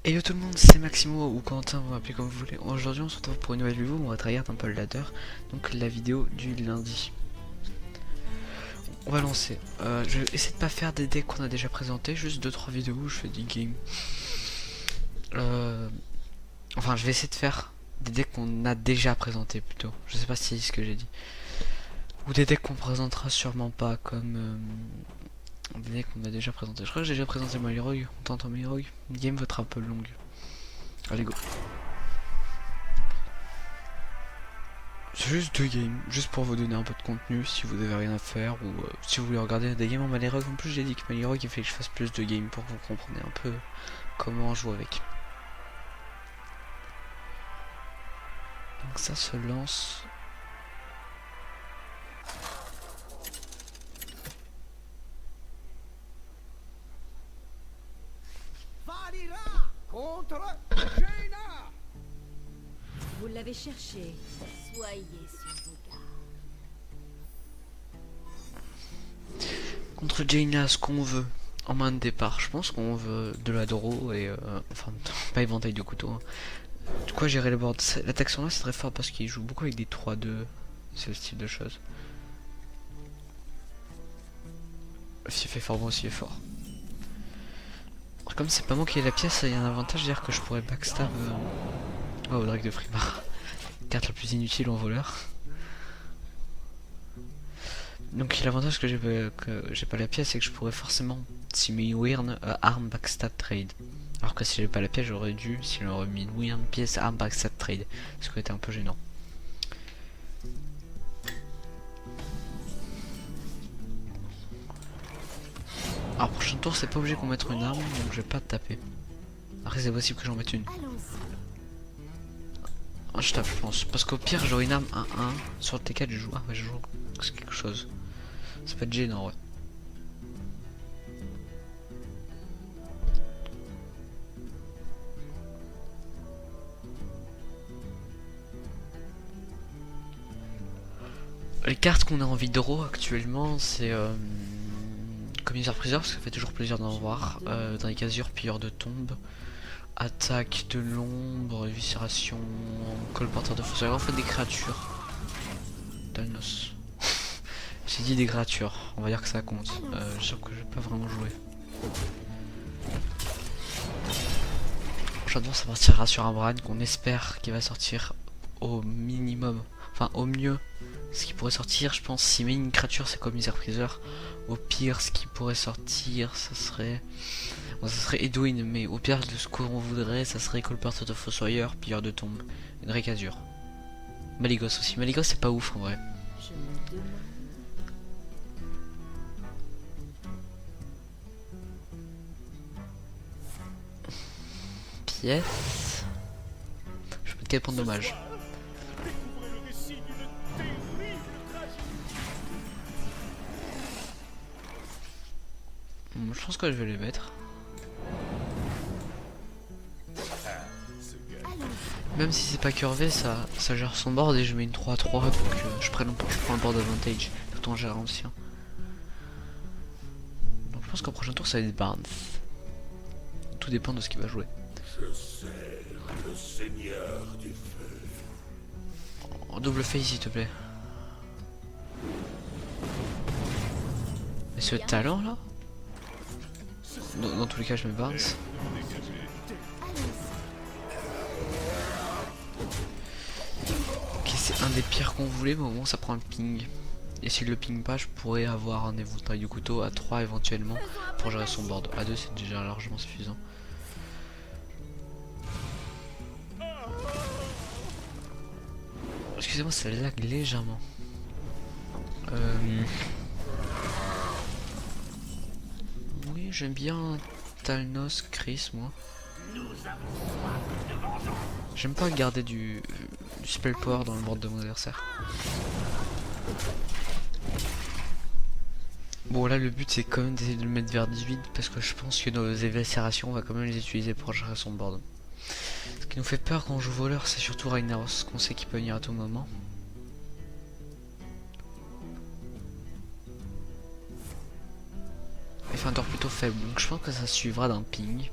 Et yo tout le monde, c'est Maximo ou Quentin, vous m'appelez comme vous voulez. Aujourd'hui on se retrouve pour une nouvelle vidéo, on va tryhard un peu le ladder, donc la vidéo du lundi. On va lancer. Je vais essayer de pas faire des decks qu'on a déjà présentés, juste 2-3 vidéos où je fais des games. Enfin je vais essayer de faire des decks qu'on a déjà présentés plutôt. Je sais pas si c'est ce que j'ai dit. Ou des decks qu'on présentera sûrement pas comme des decks qu'on a déjà présentés. Je crois que j'ai déjà présenté Malheureux, on tente en Malheureux. Une game va être un peu longue. Allez go. C'est juste 2 games, juste pour vous donner un peu de contenu si vous avez rien à faire ou si vous voulez regarder des games en Malheureux. En plus j'ai dit que Malheureux il fait que je fasse plus de games pour que vous compreniez un peu comment jouer avec. Donc ça se lance. Vanilla contre Jaina. Vous l'avez cherché. Soyez sur vos gardes. Contre Jaina, ce qu'on veut en main de départ, je pense qu'on veut de la draw et enfin pas éventail de couteau. Hein. De quoi gérer le board. L'attaque sur là c'est très fort parce qu'il joue beaucoup avec des 3-2. C'est le style de choses. S'il fait fort, bon, s'il est fort. Comme c'est pas moi qui ai la pièce, il y a un avantage, dire que je pourrais backstab au Drake de Frimar. Carte la plus inutile en voleur. Donc l'avantage que j'ai pas la pièce, c'est que je pourrais forcément, si mes Wyrn, arm backstab trade. Alors que si j'ai pas la pièce, j'aurais dû, s'il aurait mis une Wyrn, pièce arm backstab trade. Ce qui était un peu gênant. Alors prochain tour, c'est pas obligé qu'on mette une arme, donc je vais pas taper. Après c'est possible que j'en mette une. Ah, je tape, je pense. Parce qu'au pire, j'aurai une arme 1-1. Sur le T4, je joue. Ah ouais, je joue quelque chose. Ça peut être gênant, ouais. Les cartes qu'on a envie de draw actuellement, c'est commissaire priseur, parce que ça fait toujours plaisir d'en voir. Drake Azur, pilleur de tombe. Attaque de l'ombre, éviscération, colporteur de fossoyeur, en fait des créatures. Dalnos. J'ai dit des créatures, on va dire que ça compte. Je sens que je vais pas vraiment jouer. Prochain tour ça partira sur un Bran qu'on espère qu'il va sortir au minimum. Enfin au mieux. Ce qui pourrait sortir, je pense, s'il met une créature c'est commissaire priseur. Au pire ce qui pourrait sortir ça serait... Bon, ça serait Edwin, mais au pire de ce qu'on voudrait, ça serait colporteur de fossoyeur, pilleur de tombe, Drake Azur. Malygos aussi. Malygos c'est pas ouf en vrai. Je me demande. Pièce. Je peux te quel point de dommage. Découvrez le récit d'une terrible tragédie. Je pense que je vais les mettre. Même si c'est pas curvé, ça gère son board et je mets une 3-3 pour que je prends le board advantage tout en gérant le sien. Donc je pense qu'au prochain tour ça va être Barnes. Tout dépend de ce qu'il va jouer. Je sers le seigneur du feu. En double face s'il te plaît. Et ce talent là dans tous les cas je mets Barnes. Ok c'est un des pires qu'on voulait mais au moins ça prend un ping. Et s'il le ping pas je pourrais avoir un éventail du couteau à 3 éventuellement pour gérer son board. À 2 c'est déjà largement suffisant. Excusez-moi ça lag légèrement. Oui j'aime bien Talnos Chris moi. J'aime pas garder du spell power dans le board de mon adversaire. Bon là le but c'est quand même d'essayer de le mettre vers 18 parce que je pense que nos éviscérations on va quand même les utiliser pour gérer son board. Ce qui nous fait peur quand on joue voleur c'est surtout Ragnaros qu'on sait qu'il peut venir à tout moment. Il fait un tour plutôt faible donc je pense que ça suivra d'un ping.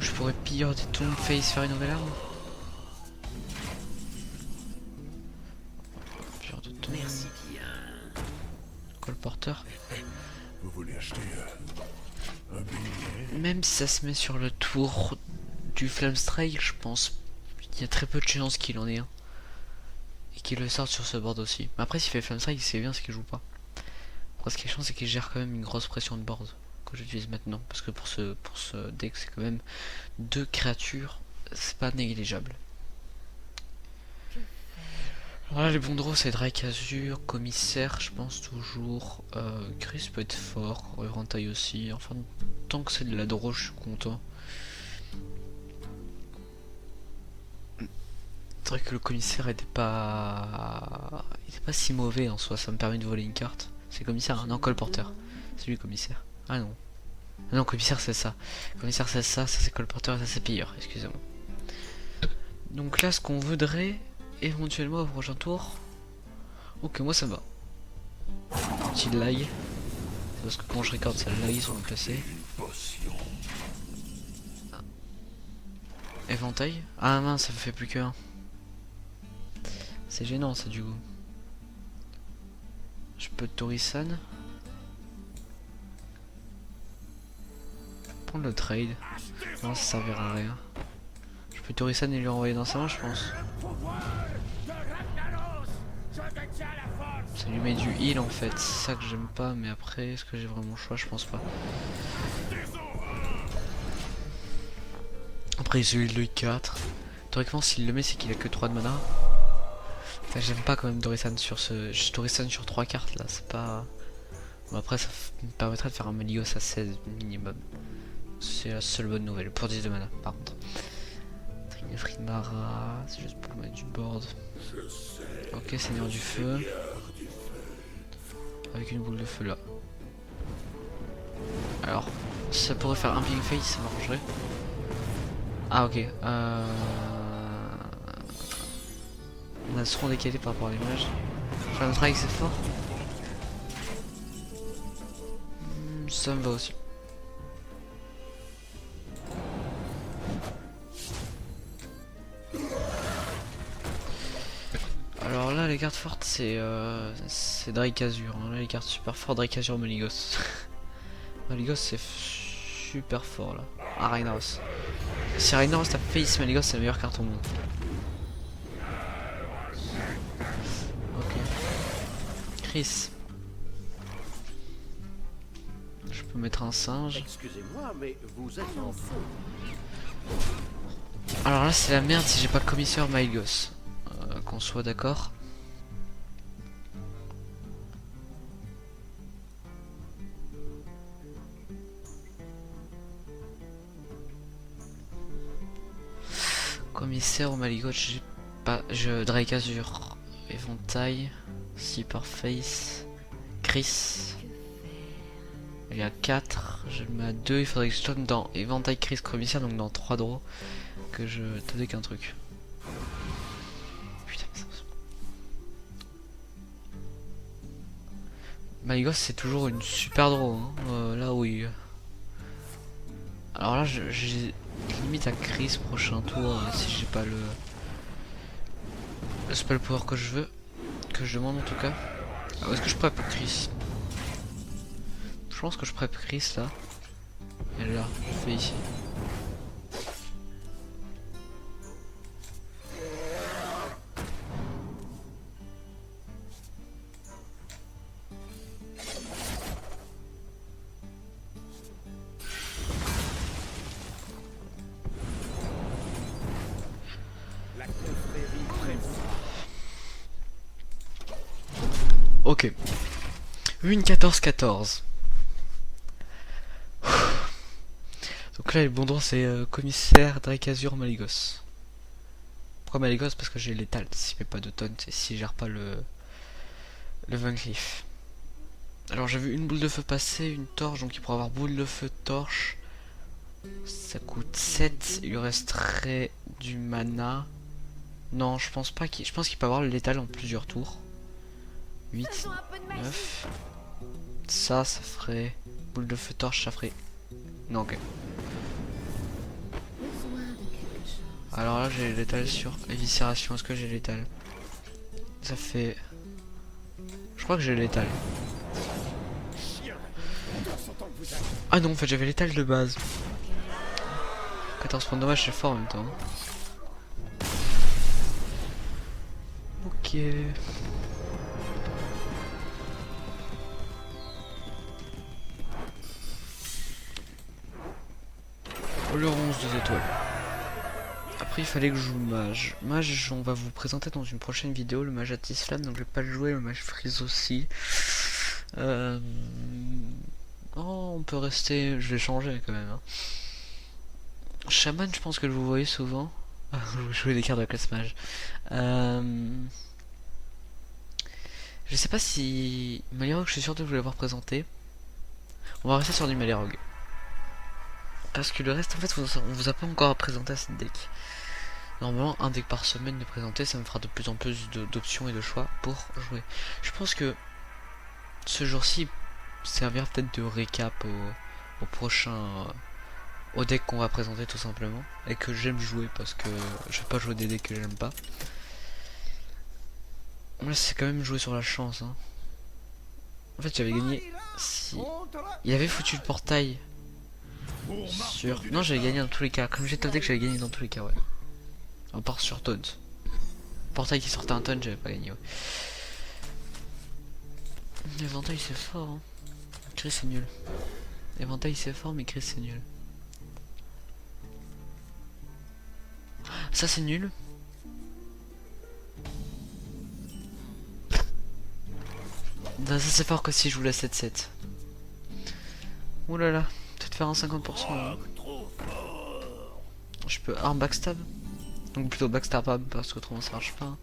Je pourrais pire des Tomb Face faire une nouvelle arme. Pire de Tomb. Merci bien. Colporteur. Vous voulez acheter un billet? Même si ça se met sur le tour du Flamestrike, je pense qu'il y a très peu de chances qu'il en ait un. Et qu'il le sorte sur ce board aussi. Mais après, s'il fait Flamestrike, c'est bien, ce qu'il joue pas. Après, ce qui est chiant, c'est qu'il gère quand même une grosse pression de board que j'utilise maintenant. Parce que pour ce deck, c'est quand même 2 créatures, c'est pas négligeable. Alors là, les bons draws, c'est Drake Azur, Commissaire, je pense toujours. Chris peut être fort, Rentaille aussi. Enfin, tant que c'est de la draw, je suis content. C'est vrai que le commissaire était pas si mauvais en soi, ça me permet de voler une carte. C'est commissaire, hein, non, colporteur. C'est lui commissaire. Ah non. Ah non, commissaire c'est ça. Commissaire c'est ça c'est colporteur et ça c'est pilleur, excusez-moi. Donc là ce qu'on voudrait éventuellement au prochain tour. Ok, moi ça me va. Petit lag. C'est parce que quand je regarde ça lag sur le placé. Éventail. Ah mince, ça me fait plus qu'un. C'est gênant ça du coup. Je peux Torisan. Prendre le trade. Non, ça servira à rien. Je peux Torisan et lui renvoyer dans sa main, je pense. Ça lui met du heal en fait. C'est ça que j'aime pas, mais après, est-ce que j'ai vraiment le choix? Je pense pas. Après, il heal de 4. Théoriquement, s'il le met, c'est qu'il a que 3 de mana. J'aime pas quand même Torisan sur ce. Je Torisan sur 3 cartes là, c'est pas. Bon, après, ça me permettrait de faire un Maligos à 16 minimum. C'est la seule bonne nouvelle, pour 10 de mana par contre. Frimara, c'est juste pour mettre du board. Ok, Seigneur du Feu. Avec une boule de feu là. Alors, ça pourrait faire un ping face, ça m'arrangerait. Ah ok, on a souvent décalé par rapport à l'image. Flamme Strike c'est fort. Ça me va aussi. Alors là les cartes fortes c'est Drake Azur, hein. Là les cartes super fortes, Drake Azur, Maligos. Maligos c'est super fort là. Ah, Ragnaros. Si Ragnaros tape face Maligos, c'est la meilleure carte au monde. Ok. Chris. Je peux mettre un singe. Excusez-moi, mais vous êtes en feu. Alors là c'est la merde si j'ai pas commissaire Maligos. Qu'on soit d'accord. Commissaire ou Maligos, j'ai pas. Drake Azur, Éventail, Face, Chris. Il y a 4, je le mets à 2, il faudrait que je tourne dans Éventail, Chris, Commissaire, donc dans 3 draws, que je te qu'un truc. Putain, mais ça... Maligos c'est toujours une super draw, hein. Là oui. Alors là j'ai limite à Chris prochain tour si j'ai pas le spell power que je veux, que je demande en tout cas. Alors, est-ce que je prep Chris? Je pense que je prep Chris là. Et là, je fais ici. Ok. Une 14-14. Donc là, les bons droits, c'est commissaire, Drake Azur, Maligos. Pourquoi Maligos? Parce que j'ai l'étal. S'il met pas de tonne, c'est si gère pas le Van Cleef. Alors j'ai vu une boule de feu passer, une torche, donc il pourrait avoir boule de feu, torche. Ça coûte 7, il lui resterait du mana. Non, je pense pas qu'il. Je pense qu'il peut avoir le létal en plusieurs tours. 8, 9. Ça ferait. Boule de feu torche, ça ferait. Non, ok. Alors là j'ai létal sur éviscération. Est-ce que j'ai létal? Ça fait... Je crois que j'ai létal. Ah non, en fait j'avais létal de base. 14 points de dommage, c'est fort en même temps. Ok. Le 11 2 étoiles. Après il fallait que je joue mage. Mage on va vous présenter dans une prochaine vidéo le mage Atislam, donc je vais pas le jouer, le mage Freeze aussi. Oh on peut rester, je vais changer quand même. Hein. Shaman je pense que je vous voyez souvent. Je jouais des cartes de la classe mage. Je sais pas si... Malirog je suis sûr de vous l'avoir présenté. On va rester sur du Malirog. Parce que le reste, en fait, on vous a pas encore présenté à cette deck. Normalement, un deck par semaine de présenter, ça me fera de plus en plus d'options et de choix pour jouer. Je pense que ce jour-ci servira peut-être de récap au prochain... au deck qu'on va présenter tout simplement. Et que j'aime jouer parce que je vais pas jouer des decks que j'aime pas. Là, c'est quand même jouer sur la chance. Hein. En fait, j'avais gagné... Si... Il avait foutu le portail... Sur... Non, j'avais gagné dans tous les cas. Comme j'ai top deck, j'avais gagné dans tous les cas, ouais. À part sur Taunt. Portail qui sortait un Taunt, j'avais pas gagné, ouais. L'éventail c'est fort, hein. Chris c'est nul. L'éventail c'est fort, mais Chris c'est nul. Ça c'est nul. Non, ça c'est fort que si je joue la 7-7. Oulala. Peut-être faire un 50%. Là. Je peux arm backstab. Donc plutôt backstab parce qu'autrement ça marche pas.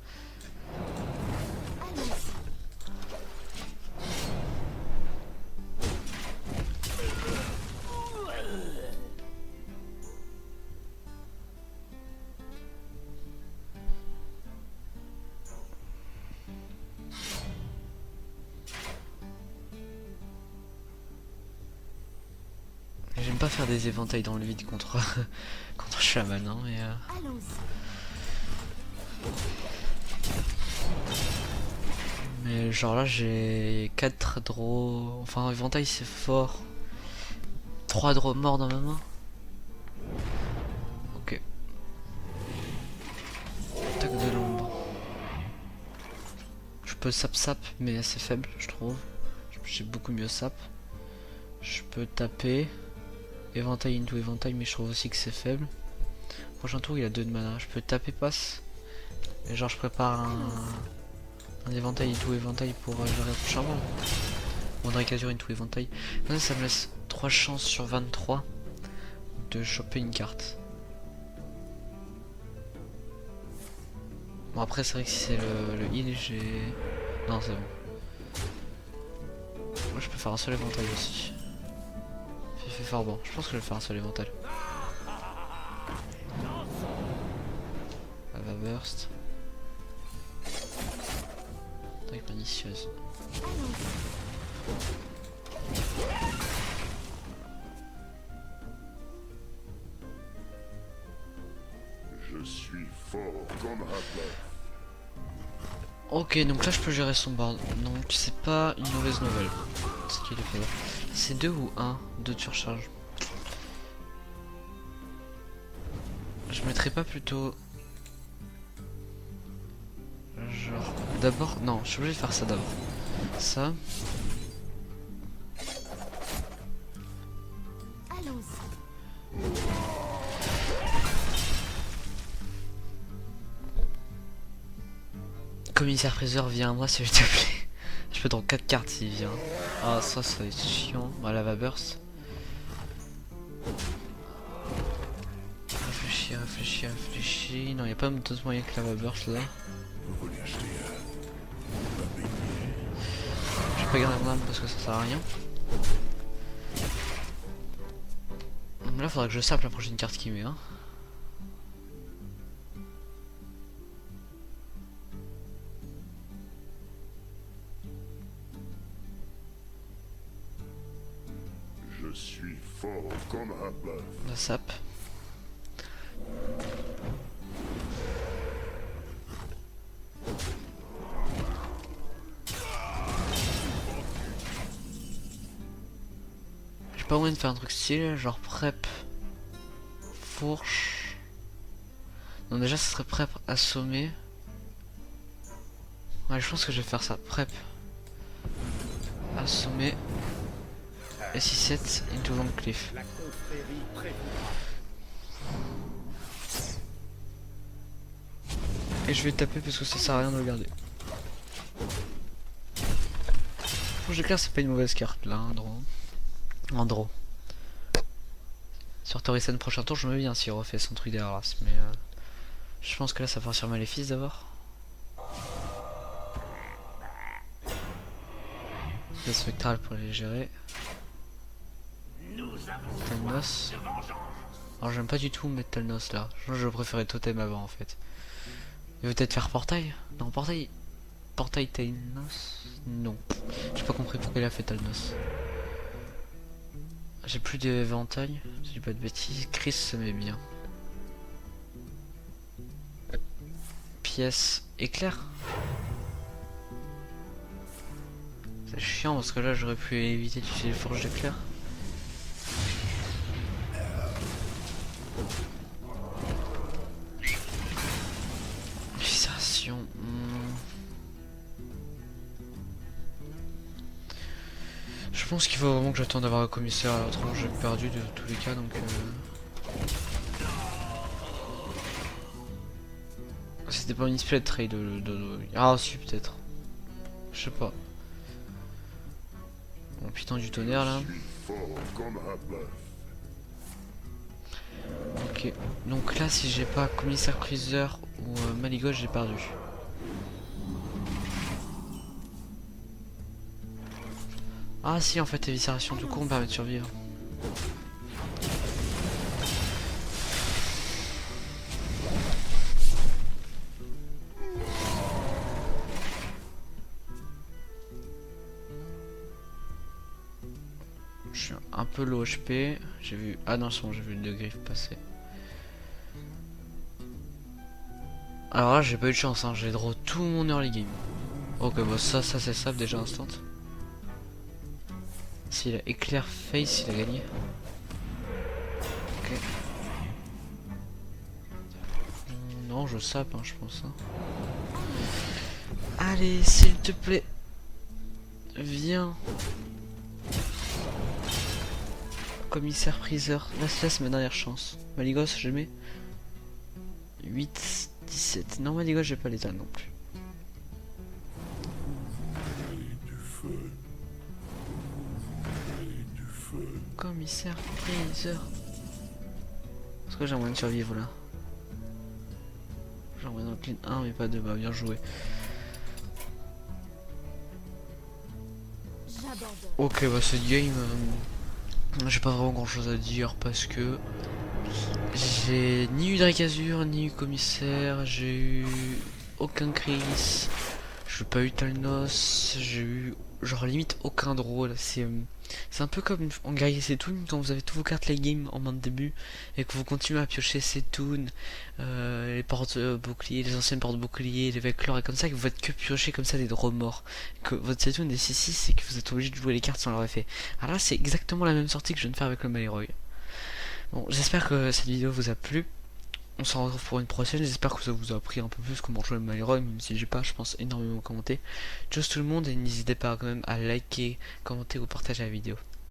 J'aime pas faire des éventails dans le vide contre contre Shaman, hein, mais mais genre là j'ai 4 draws, enfin éventail c'est fort. 3 draws morts dans ma main. Ok. Attaque de l'ombre. Je peux sap mais c'est faible je trouve. J'ai beaucoup mieux sap. Je peux taper. Éventail into éventail, mais je trouve aussi que c'est faible. Prochain tour il a 2 de mana. Je peux taper passe. Et genre je prépare un éventail into éventail pour gérer le prochain round. Mon Dracazur into éventail. Ça me laisse 3 chances sur 23 de choper une carte. Bon après c'est vrai que si c'est le heal j'ai... Non c'est bon. Moi je peux faire un seul éventail aussi. Fait fort bon, je pense que je vais faire un seul éventail. Elle va burst. Attaque pernicieuse. Je suis fort comme Rappel. Ok, donc là je peux gérer son board. Donc c'est pas une mauvaise nouvelle. Ce qu'il est fait. C'est 2 ou 1 2 de surcharge. Je mettrais pas plutôt... Genre... D'abord... Non, je suis obligé de faire ça d'abord. Ça... Commissaire Freezer, viens à moi s'il te plaît. Je peux dans 4 cartes s'il vient. Ah ça va être chiant. Bah la va burst. Réfléchis. Non, il n'y a pas d'autre moyen que la va burst là. Je vais pas garder mon arme parce que ça sert à rien. Là faudra que je sape la prochaine carte qu'il met hein. Je suis fort comme un bœuf. La sape. pas moyen de faire un truc stylé, genre prep, fourche. Non, déjà, ça serait prep assommé. Ouais, je pense que je vais faire ça. Prep, assommé. Et 6-7 into Van Cleef. La confrérie prévoit. Et je vais taper parce que ça sert à rien de le garder. Fourche d'éclair, c'est pas une mauvaise carte là, un draw. En draw. Sur Torrisen prochain tour, je me mets bien s'il refait son truc derrière l'as, mais je pense que là ça va sur Maléfice d'abord. Le spectral pour les gérer. Talnos. Alors j'aime pas du tout mettre Talnos là. Je préférais Totem avant en fait. Il veut peut-être faire portail? Non, portail. Portail Talnos? Non. J'ai pas compris pourquoi il a fait Talnos. J'ai plus d'éventail, je dis pas de bêtises. Chris se met bien. Pièce éclair. C'est chiant parce que là j'aurais pu éviter d'utiliser les fourches d'éclair. Fixation. Je pense qu'il faut vraiment que j'attende d'avoir le commissaire, autrement j'ai perdu de tous les cas donc c'était pas une split trade Ah si peut-être. Je sais pas. Bon putain du tonnerre là. Ok. Donc là si j'ai pas commissaire Cruiser ou Maligoche j'ai perdu. Ah si en fait éviscération tout court me permet de survivre. Je suis un peu low HP. J'ai vu. Ah non c'est bon j'ai vu deux griffes passer. Alors là j'ai pas eu de chance hein. J'ai draw tout mon early game. Ok bah ça c'est ça déjà instant. S'il a éclair face, il a gagné. Ok. Non, je sape, hein, je pense. Hein. Allez, s'il te plaît. Viens. Commissaire priseur. Là, c'est ma dernière chance. Maligos, je mets 8, 17. Non, Maligos, j'ai pas l'état non plus. Commissaire priseur. Est-ce que j'ai moyen de survivre là? J'ai moyen d'en clean 1 mais pas 2. Bah bien joué. Ok bah cette game j'ai pas vraiment grand chose à dire parce que j'ai ni eu Dracazur ni eu commissaire, j'ai eu aucun Chris, j'ai pas eu Talnos, j'ai eu genre limite aucun draw. C'est un peu comme en guerrier Setoun quand vous avez tous vos cartes late game en main de début et que vous continuez à piocher Setoun, les portes boucliers, les anciennes portes boucliers, les vecleurs et comme ça que vous faites que piocher comme ça des draws morts. Que votre Setoun est 6-6 c'est que vous êtes obligé de jouer les cartes sans leur effet. Alors là c'est exactement la même sortie que je viens de faire avec le Malheureux. Bon j'espère que cette vidéo vous a plu. On s'en retrouve pour une prochaine, j'espère que ça vous a appris un peu plus comment jouer le Malheureux, même si j'ai pas, je pense, énormément commenté. Just tout le monde et n'hésitez pas quand même à liker, commenter ou partager la vidéo.